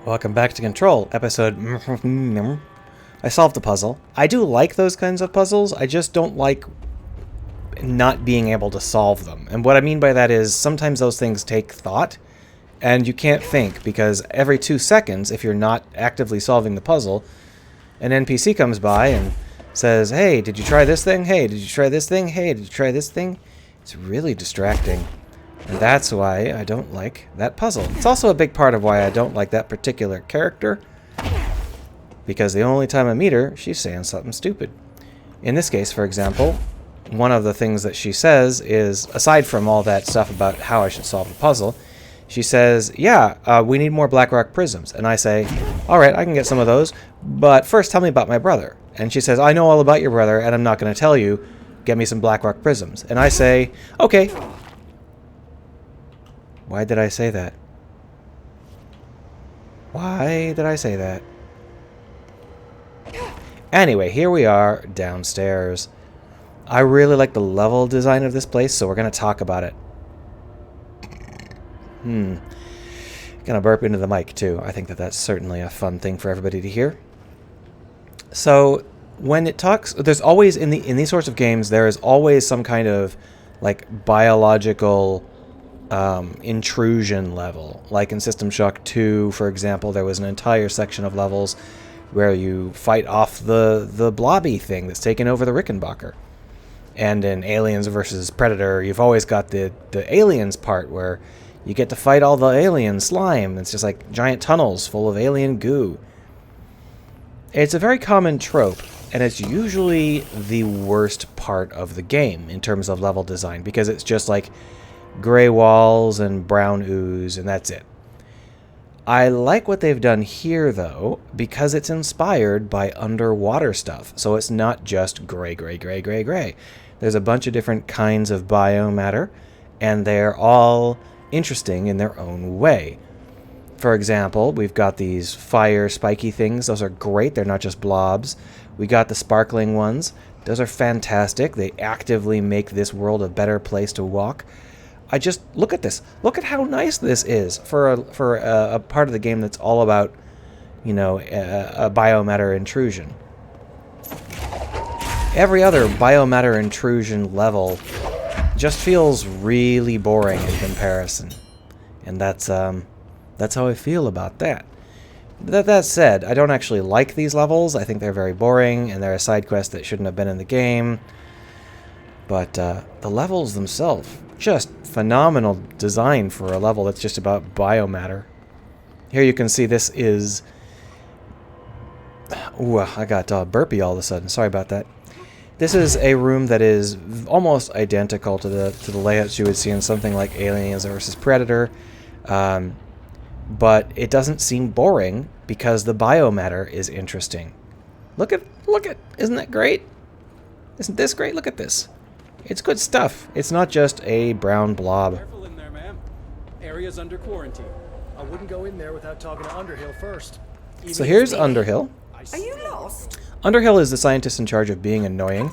Welcome back to Control, episode... I solved the puzzle. I do like those kinds of puzzles, I just don't like not being able to solve them. And what I mean by that is, sometimes those things take thought, and you can't think, because every 2 seconds, if you're not actively solving the puzzle, an NPC comes by and says, hey, did you try this thing? Hey, did you try this thing? Hey, did you try this thing? It's really distracting. And that's why I don't like that puzzle. It's also a big part of why I don't like that particular character, because the only time I meet her, she's saying something stupid. In this case, for example, one of the things that she says is, aside from all that stuff about how I should solve the puzzle, she says, yeah, we need more black rock prisms. And I say, all right, I can get some of those, but first tell me about my brother. And she says, I know all about your brother, and I'm not going to tell you. Get me some black rock prisms. And I say, okay. Why did I say that? Why did I say that? Anyway, here we are downstairs. I really like the level design of this place, so we're going to talk about it. Gonna burp into the mic too. I think that that's certainly a fun thing for everybody to hear. So when it talks, there's always in these sorts of games, there is always some kind of like biological intrusion level. Like in System Shock 2, for example, there was an entire section of levels where you fight off the blobby thing that's taken over the Rickenbacker. And in Aliens vs. Predator, you've always got the aliens part where you get to fight all the alien slime. It's just like giant tunnels full of alien goo. It's a very common trope, and it's usually the worst part of the game in terms of level design, because it's just like gray walls and brown ooze, and that's it. I like what they've done here, though, because it's inspired by underwater stuff. So it's not just gray, gray, gray, gray, gray. There's a bunch of different kinds of biomatter, and they're all interesting in their own way. For example, we've got these fire spiky things. Those are great. They're not just blobs. We got the sparkling ones. Those are fantastic. They actively make this world a better place to walk. I just look at this. Look at how nice this is for a part of the game that's all about, you know, a biomatter intrusion. Every other biomatter intrusion level just feels really boring in comparison, and that's how I feel about that. That said, I don't actually like these levels. I think they're very boring, and they're a side quest that shouldn't have been in the game. But the levels themselves, just phenomenal design for a level that's just about biomatter. Here you can see this is... Ooh, I got burpy all of a sudden. Sorry about that. This is a room that is almost identical to the layouts you would see in something like Aliens vs. Predator. But it doesn't seem boring because the biomatter is interesting. Look at, isn't that great? Isn't this great? Look at this. It's good stuff. It's not just a brown blob. Careful in there, ma'am. Area's under quarantine. I wouldn't go in there without talking to Underhill first. So here's Underhill. Are you lost? Underhill is the scientist in charge of being annoying.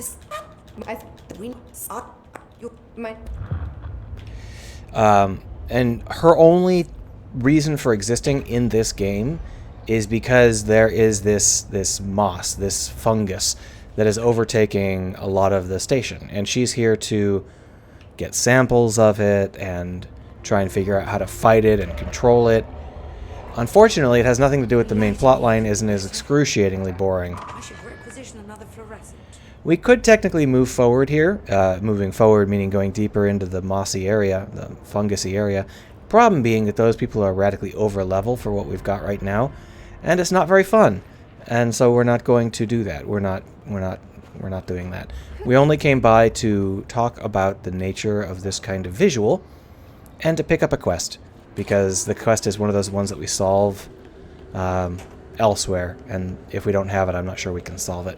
And her only reason for existing in this game is because there is this moss, this fungus, that is overtaking a lot of the station. And she's here to get samples of it and try and figure out how to fight it and control it. Unfortunately, it has nothing to do with the main plotline, isn't as excruciatingly boring. I should requisition another fluorescent. We could technically move forward here. Moving forward meaning going deeper into the mossy area, the fungusy area. Problem being that those people are radically over level for what we've got right now, and it's not very fun. And so we're not going to do that. We're not doing that. We only came by to talk about the nature of this kind of visual and to pick up a quest, because the quest is one of those ones that we solve elsewhere, and if we don't have it, I'm not sure we can solve it.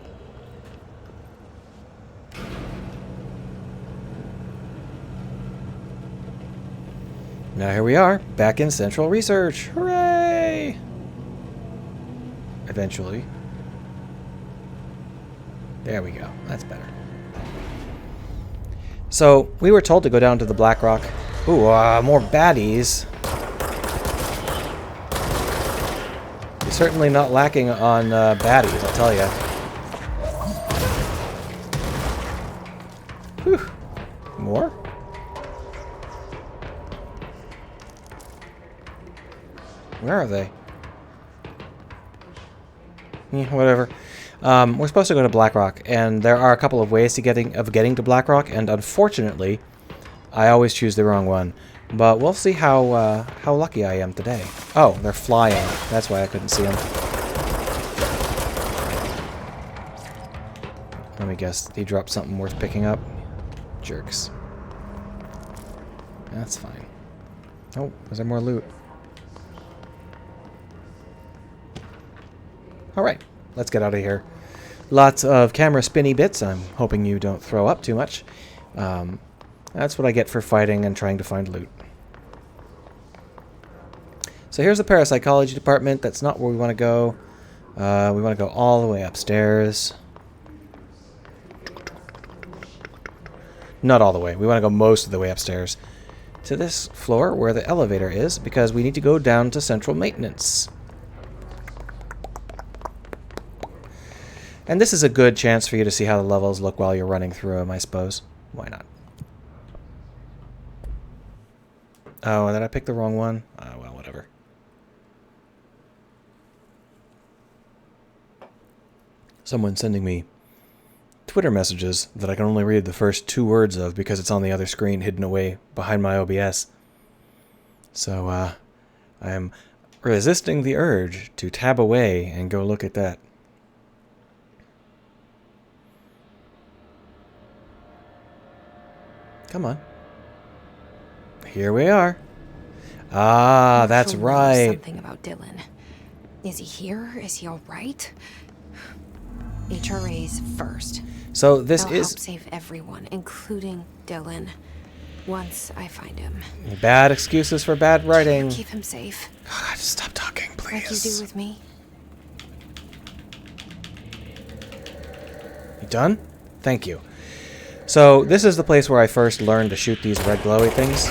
Now here we are, back in Central Research. Hooray! Eventually. There we go. That's better. So, we were told to go down to the Black Rock. Ooh, more baddies. Certainly not lacking on baddies, I'll tell ya. Whew. More? Where are they? Yeah, whatever. We're supposed to go to Blackrock, and there are a couple of ways to getting to Blackrock, and unfortunately, I always choose the wrong one. But we'll see how lucky I am today. Oh, they're flying. That's why I couldn't see them. Let me guess. They dropped something worth picking up. Jerks. That's fine. Oh, is there more loot? Alright, let's get out of here. Lots of camera spinny bits. I'm hoping you don't throw up too much. That's what I get for fighting and trying to find loot. So here's the parapsychology department. That's not where we want to go. We want to go all the way upstairs. Not all the way. We want to go most of the way upstairs to this floor where the elevator is, because we need to go down to central maintenance. And this is a good chance for you to see how the levels look while you're running through them, I suppose. Why not? Oh, did I pick the wrong one? Oh, well, whatever. Someone's sending me Twitter messages that I can only read the first 2 words of because it's on the other screen hidden away behind my OBS. So, I am resisting the urge to tab away and go look at that. Come on. Here we are. Ah, that's right. Something about Dylan. Is he here? Is he all right? HRA's first. So this I'll is help save everyone, including Dylan. Once I find him. bad excuses for bad writing. Keep him safe. God, just stop talking, please. Like you do with me. You done? Thank you. So this is the place where I first learned to shoot these red glowy things.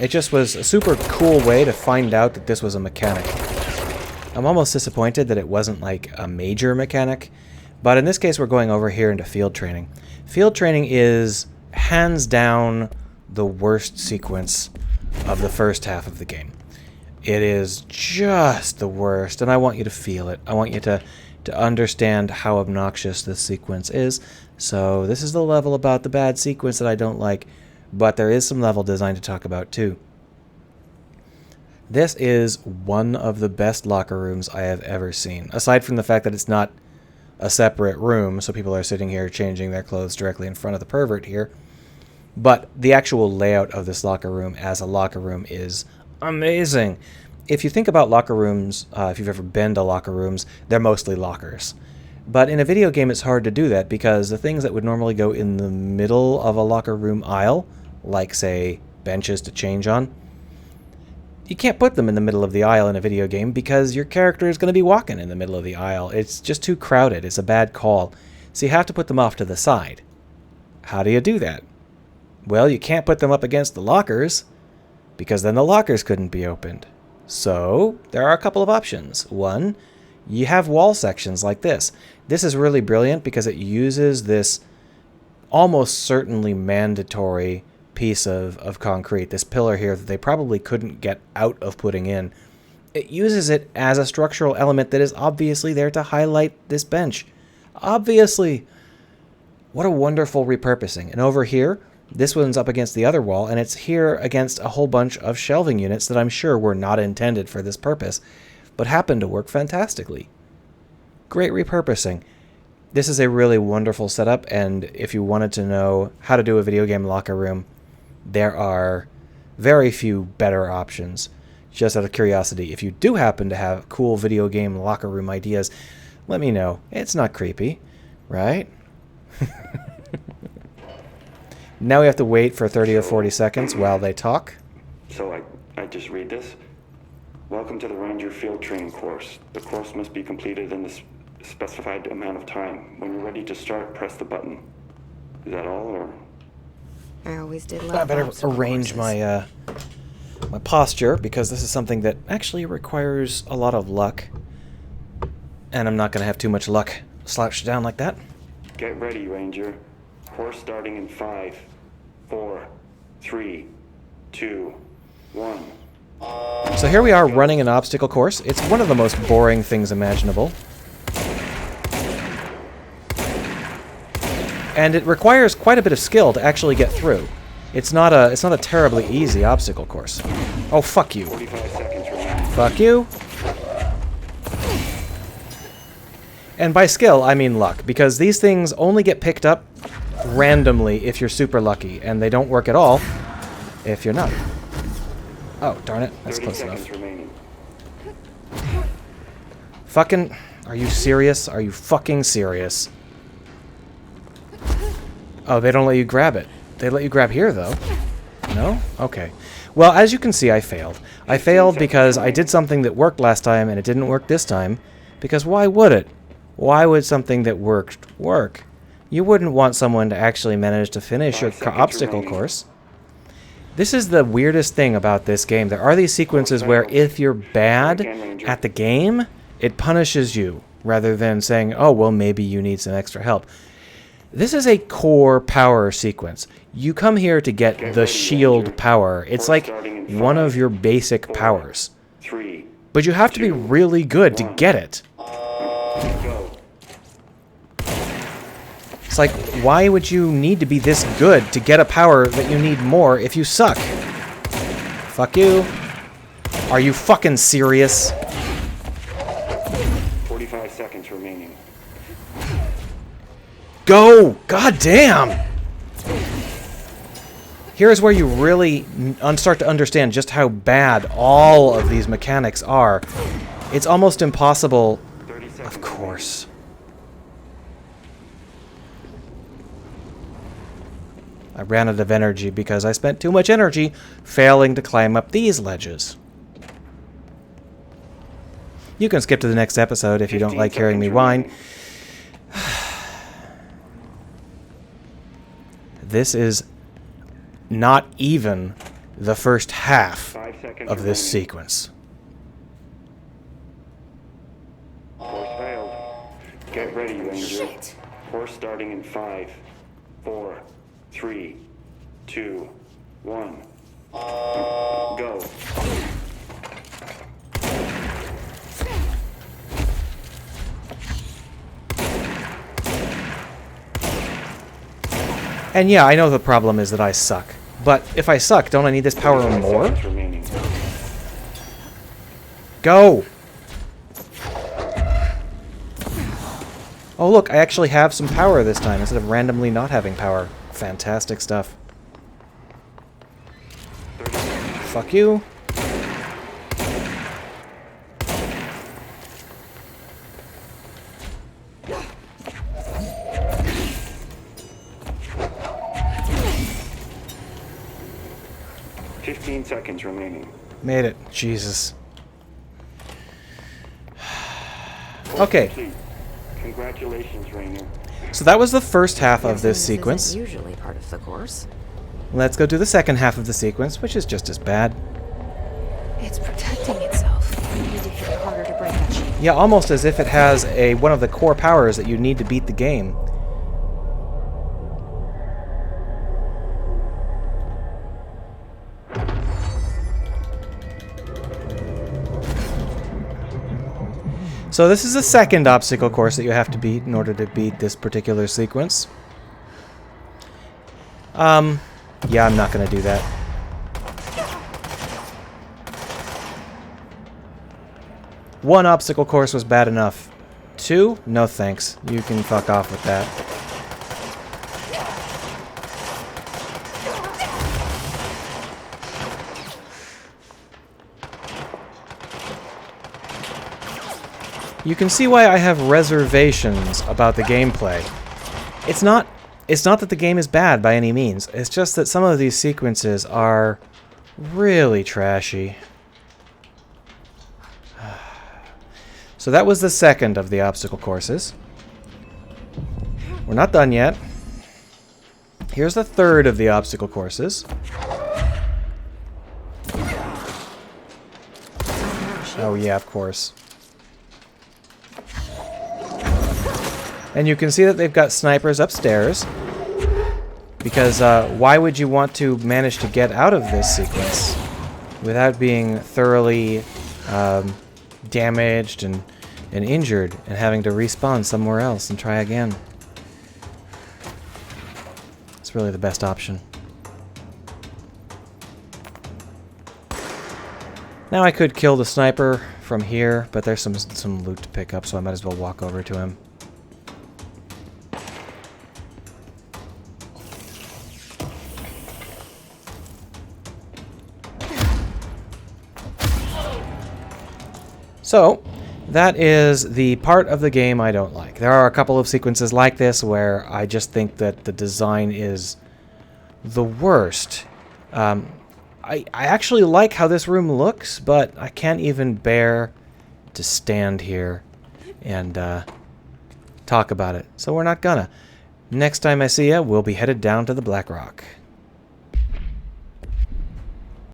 It just was a super cool way to find out that this was a mechanic. I'm almost disappointed that it wasn't like a major mechanic, but in this case we're going over here into field training. Field training is hands down the worst sequence of the first half of the game. It is just the worst, and I want you to feel it. I want you to understand how obnoxious this sequence is. So this is the level about the bad sequence that I don't like, but there is some level design to talk about too. This is one of the best locker rooms I have ever seen, aside from the fact that it's not a separate room, so people are sitting here changing their clothes directly in front of the pervert here. But the actual layout of this locker room as a locker room is amazing. If you think about locker rooms, if you've ever been to locker rooms, they're mostly lockers. But in a video game, it's hard to do that because the things that would normally go in the middle of a locker room aisle, like, say, benches to change on, you can't put them in the middle of the aisle in a video game because your character is going to be walking in the middle of the aisle. It's just too crowded. It's a bad call. So you have to put them off to the side. How do you do that? Well, you can't put them up against the lockers because then the lockers couldn't be opened. So there are a couple of options. One, you have wall sections like this. This is really brilliant because it uses this almost certainly mandatory piece of concrete, this pillar here that they probably couldn't get out of putting in. It uses it as a structural element that is obviously there to highlight this bench. Obviously. What a wonderful repurposing. And over here, this one's up against the other wall, and it's here against a whole bunch of shelving units that I'm sure were not intended for this purpose, but happen to work fantastically. Great repurposing. This is a really wonderful setup, and if you wanted to know how to do a video game locker room, there are very few better options. Just out of curiosity, if you do happen to have cool video game locker room ideas, let me know. It's not creepy, right? Now we have to wait for 30 or 40 seconds while they talk. So I just read this. Welcome to the Ranger Field Training course. The course must be completed in the specified amount of time. When you're ready to start, press the button. Is that all, or? I always did love I better obstacle arrange courses. my posture, because this is something that actually requires a lot of luck. And I'm not going to have too much luck slouched down like that. Get ready, Ranger. Course starting in 5, 4, 3, 2, 1. So here we are running an obstacle course. It's one of the most boring things imaginable. And it requires quite a bit of skill to actually get through. It's not a terribly easy obstacle course. Oh, fuck you. 45 seconds remaining. Fuck you. And by skill, I mean luck, because these things only get picked up randomly if you're super lucky, and they don't work at all if you're not. Oh, darn it. That's 30 close seconds enough. remaining. Fucking... Are you serious? Are you fucking serious? Oh, they don't let you grab it. They let you grab here, though. No? Okay. Well, as you can see, I failed. I failed because I did something that worked last time, and it didn't work this time. Because why would it? Why would something that worked work? You wouldn't want someone to actually manage to finish your obstacle course. This is the weirdest thing about this game. There are these sequences where if you're bad at the game, it punishes you, rather than saying, oh, well, maybe you need some extra help. This is a core power sequence. You come here to get the shield power. It's like one of your basic powers. But you have to be really good to get it. It's like, why would you need to be this good to get a power that you need more if you suck? Fuck you. Are you fucking serious? 45 seconds remaining. Go! God damn! Here's where you really start to understand just how bad all of these mechanics are. It's almost impossible. 30 seconds. Of course. I ran out of energy because I spent too much energy failing to climb up these ledges. You can skip to the next episode if you don't like hearing me whine. This is not even the first half of this sequence. Course failed. Get ready, Ranger. Shit. Course starting in 5, 4, 3, 2, 1. Go. And yeah, I know the problem is that I suck. But if I suck, don't I need this power 35 more? seconds remaining. Go! Oh look, I actually have some power this time instead of randomly not having power. Fantastic stuff. Fuck you. Seconds remaining. Made it. Jesus. Okay, Complete. Congratulations, Rainer. so that was the first half of this Isn't sequence. usually part of the course. Let's go do the second half of the sequence, which is just as bad. It's protecting itself. You need to hit it harder to break that chain. Yeah, almost as if it has one of the core powers that you need to beat the game. So this is the second obstacle course that you have to beat in order to beat this particular sequence. Yeah, I'm not gonna do that. One obstacle course was bad enough. Two? No thanks. You can fuck off with that. You can see why I have reservations about the gameplay. It's not that the game is bad by any means. It's just that some of these sequences are really trashy. So that was the second of the obstacle courses. We're not done yet. Here's the third of the obstacle courses. yeah, of course. And you can see that they've got snipers upstairs. Because why would you want to manage to get out of this sequence without being thoroughly damaged and injured and having to respawn somewhere else and try again? It's really the best option. Now I could kill the sniper from here, but there's some loot to pick up, so I might as well walk over to him. So, that is the part of the game I don't like. There are a couple of sequences like this where I just think that the design is the worst. I actually like how this room looks, but I can't even bear to stand here and talk about it. So we're not gonna. Next time I see ya, we'll be headed down to the Black Rock.